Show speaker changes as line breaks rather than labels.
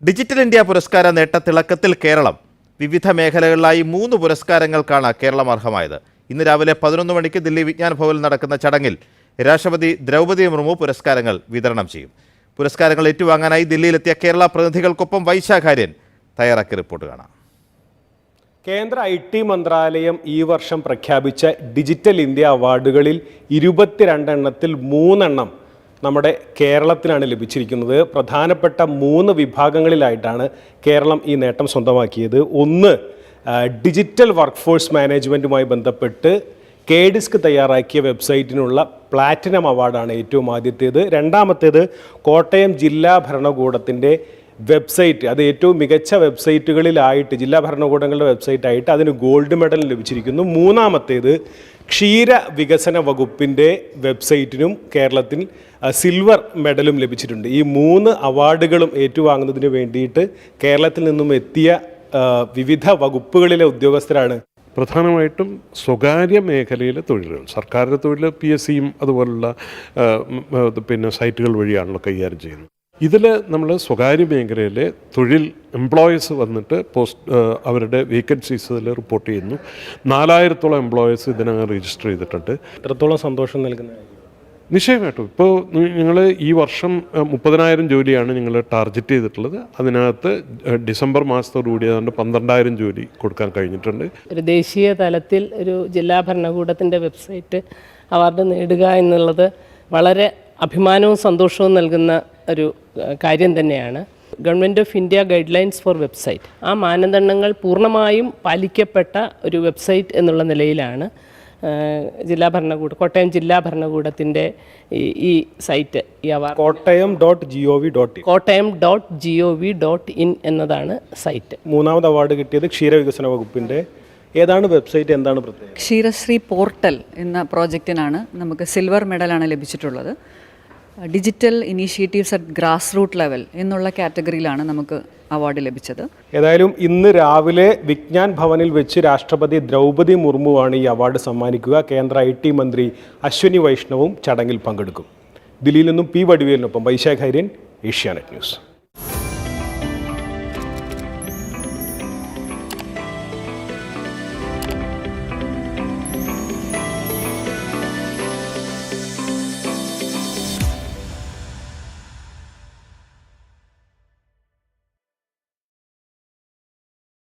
Digital India പുരസ്കാര നേട്ടത്തിളക്കത്തിൽ കേരളം. വിവിധ മേഖലകളിലായി 3 പുരസ്കാരങ്ങൾക്കാണ് കേരളം അർഹമായത്. ഇന്ന് രാവിലെ 11 മണിക്ക് ദില്ലി വിജ്ഞാൻ ഭവനിൽ നടക്കുന്ന ചടങ്ങിൽ രാഷ്ട്രപതി ദ്രൗപദി മുർമു പുരസ്കാരങ്ങൾ വിതരണം ചെയ്യും. പുരസ്കാരങ്ങൾ ഏറ്റുവാങ്ങാനായി ദില്ലിയിലെത്തിയ കേരള പ്രതിനിധികൾക്കൊപ്പം വൈശാഖാര്യൻ തയ്യാറാക്കിയ റിപ്പോർട്ട് കാണാം.
കേന്ദ്ര IT മന്ത്രാലയം ഈ വർഷം പ്രഖ്യാപിച്ച ഡിജിറ്റൽ ഇന്ത്യ അവാർഡുകളിൽ 22 എണ്ണത്തിൽ 3 എണ്ണം നമ്മുടെ കേരളത്തിനാണ് ലഭിച്ചിരിക്കുന്നത്. പ്രധാനപ്പെട്ട 3 വിഭാഗങ്ങളിലായിട്ടാണ് കേരളം ഈ നേട്ടം സ്വന്തമാക്കിയത്. ഒന്ന്, ഡിജിറ്റൽ വർക്ക് ഫോഴ്സ് മാനേജ്മെൻറ്റുമായി ബന്ധപ്പെട്ട് KDISC തയ്യാറാക്കിയ വെബ്സൈറ്റിനുള്ള പ്ലാറ്റിനം അവാർഡാണ് ഏറ്റവും ആദ്യത്തേത്. രണ്ടാമത്തേത് കോട്ടയം ജില്ലാ ഭരണകൂടത്തിൻ്റെ വെബ്സൈറ്റ്, അത് ഏറ്റവും മികച്ച വെബ്സൈറ്റുകളിലായിട്ട് ജില്ലാ ഭരണകൂടങ്ങളുടെ വെബ്സൈറ്റായിട്ട് അതിന് ഗോൾഡ് മെഡൽ ലഭിച്ചിരിക്കുന്നു. മൂന്നാമത്തേത് ക്ഷീര വികസന വകുപ്പിൻ്റെ വെബ്സൈറ്റിനും കേരളത്തിൽ സിൽവർ മെഡലും ലഭിച്ചിട്ടുണ്ട്. ഈ 3 അവാർഡുകളും ഏറ്റുവാങ്ങുന്നതിന് വേണ്ടിയിട്ട് കേരളത്തിൽ നിന്നും എത്തിയ വിവിധ വകുപ്പുകളിലെ ഉദ്യോഗസ്ഥരാണ്.
പ്രധാനമായിട്ടും സ്വകാര്യ മേഖലയിലെ തൊഴിലുകൾ, സർക്കാരിൻ്റെ തൊഴിൽ PSCയും അതുപോലുള്ള സൈറ്റുകൾ വഴിയാണല്ലോ കൈകാര്യം ചെയ്യുന്നത്. ഇതിൽ നമ്മൾ സ്വകാര്യ മേഖലയിലെ തൊഴിൽ എംപ്ലോയീസ് വന്നിട്ട് അവരുടെ വേക്കൻസീസ് ഇതിൽ റിപ്പോർട്ട് ചെയ്യുന്നു. 4000-ഓളം എംപ്ലോയീസ് ഇതിനകം രജിസ്റ്റർ ചെയ്തിട്ടുണ്ട്.
എത്രത്തോളം സന്തോഷം നൽകുന്ന
നിശ്ചയമായിട്ടും ഇപ്പോൾ നിങ്ങൾ ഈ വർഷം 30,000 ജോലിയാണ് നിങ്ങൾ ടാർഗറ്റ് ചെയ്തിട്ടുള്ളത്. അതിനകത്ത് ഡിസംബർ മാസത്തോടുകൂടി ഏതാണ്ട് 12,000 ജോലി കൊടുക്കാൻ കഴിഞ്ഞിട്ടുണ്ട്.
ഒരു ദേശീയ തലത്തിൽ ഒരു ജില്ലാ ഭരണകൂടത്തിൻ്റെ വെബ്സൈറ്റ് അവാർഡ് നേടുക എന്നുള്ളത് വളരെ അഭിമാനവും സന്തോഷവും നൽകുന്ന ഒരു കാര്യം തന്നെയാണ്. Government of India guidelines for website, ആ മാനദണ്ഡങ്ങൾ പൂർണ്ണമായും പാലിക്കപ്പെട്ട ഒരു വെബ്സൈറ്റ് എന്നുള്ള നിലയിലാണ് കോട്ടയം ജില്ലാ ഭരണകൂടത്തിൻ്റെ ഈ സൈറ്റ്, ഈ അവാർഡ് കോട്ടയം.gov.in എന്നതാണ് സൈറ്റ്.
മൂന്നാമത് അവാർഡ് കിട്ടിയത് ക്ഷീരവികസന വകുപ്പിൻ്റെ. ഏതാണ് വെബ്സൈറ്റ്, എന്താണ് പ്രത്യേകത?
ക്ഷീരശ്രീ പോർട്ടൽ എന്ന പ്രോജക്റ്റിനാണ് നമുക്ക് സിൽവർ മെഡലാണ് ലഭിച്ചിട്ടുള്ളത്. Digital initiatives at grass root level എന്നുള്ള കാറ്റഗറിയിലാണ് നമുക്ക് അവാർഡ് ലഭിച്ചത്.
ഏതായാലും ഇന്ന് രാവിലെ വിജ്ഞാൻ ഭവനിൽ വെച്ച് രാഷ്ട്രപതി ദ്രൗപദി മുർമുവാണ് ഈ അവാർഡ് സമ്മാനിക്കുക. കേന്ദ്ര IT മന്ത്രി അശ്വിനി വൈഷ്ണവും ചടങ്ങിൽ പങ്കെടുക്കും. ദില്ലിയിൽ നിന്നും P. വടിവേലിനൊപ്പം വൈശാഖാര്യൻ, ഏഷ്യാനെറ്റ് ന്യൂസ്.